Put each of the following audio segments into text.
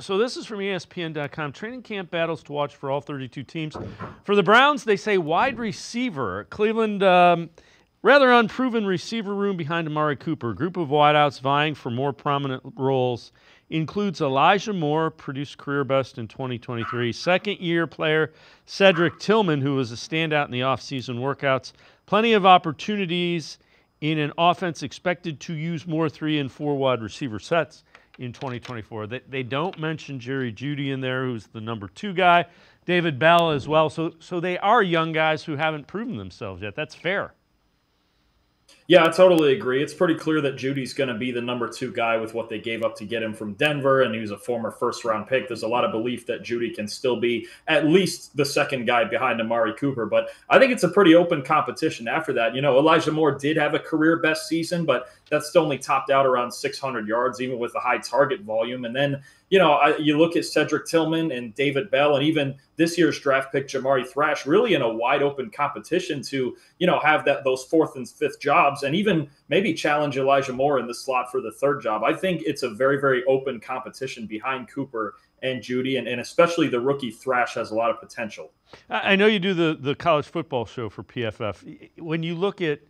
So this is from ESPN.com. Training camp battles to watch for all 32 teams. For the Browns, they say wide receiver. Cleveland, rather unproven receiver room behind Amari Cooper. A group of wideouts vying for more prominent roles includes Elijah Moore, produced career best in 2023. Second-year player Cedric Tillman, who was a standout in the offseason workouts. Plenty of opportunities in an offense expected to use more 3 and 4 wide receiver sets in 2024. They don't mention Jerry Jeudy in there, who's the number 2 guy. David Bell as well. So they are young guys who haven't proven themselves yet. That's fair. Yeah, I totally agree. It's pretty clear that Judy's going to be the number 2 guy with what they gave up to get him from Denver, and he was a former first-round pick. There's a lot of belief that Judy can still be at least the second guy behind Amari Cooper, but I think it's a pretty open competition after that. Elijah Moore did have a career-best season, but that's only topped out around 600 yards, even with a high target volume. And then, you look at Cedric Tillman and David Bell, and even this year's draft pick, Jamari Thrash, really in a wide open competition to, have those 4th and 5th jobs, and even maybe challenge Elijah Moore in the slot for the 3rd job. I think it's a very, very open competition behind Cooper and Jeudy, and especially the rookie Thrash has a lot of potential. I know you do the college football show for PFF. When you look at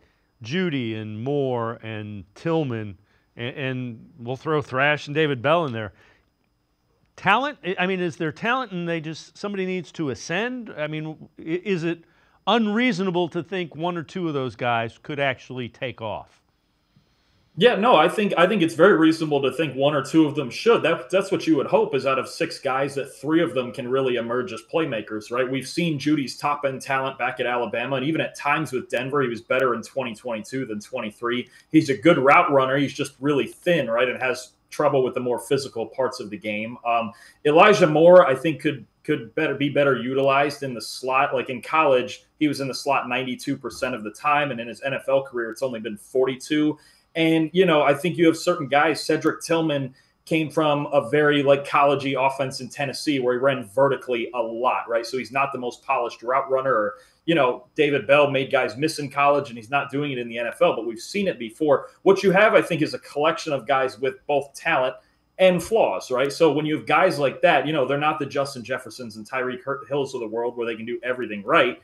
Jeudy and Moore and Tillman, and we'll throw Thrash and David Bell in there, talent, is there talent and somebody needs to ascend? Is it unreasonable to think 1 or 2 of those guys could actually take off? Yeah, no, I think it's very reasonable to think 1 or 2 of them should. That's what you would hope, is out of 6 guys that 3 of them can really emerge as playmakers, right? We've seen Judy's top-end talent back at Alabama, and even at times with Denver, he was better in 2022 than 23. He's a good route runner. He's just really thin, right, and has trouble with the more physical parts of the game. Elijah Moore, I think, could be better utilized in the slot. Like in college, he was in the slot 92% of the time, and in his NFL career, it's only been 42%. And, I think you have certain guys. Cedric Tillman came from a very collegey offense in Tennessee where he ran vertically a lot, right? So he's not the most polished route runner. Or, David Bell made guys miss in college, and he's not doing it in the NFL, but we've seen it before. What you have, I think, is a collection of guys with both talent and flaws, right? So when you have guys like that, they're not the Justin Jeffersons and Tyreek Hills of the world where they can do everything right.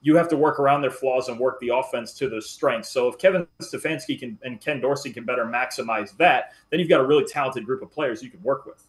You have to work around their flaws and work the offense to their strengths. So if Kevin Stefanski and Ken Dorsey can better maximize that, then you've got a really talented group of players you can work with.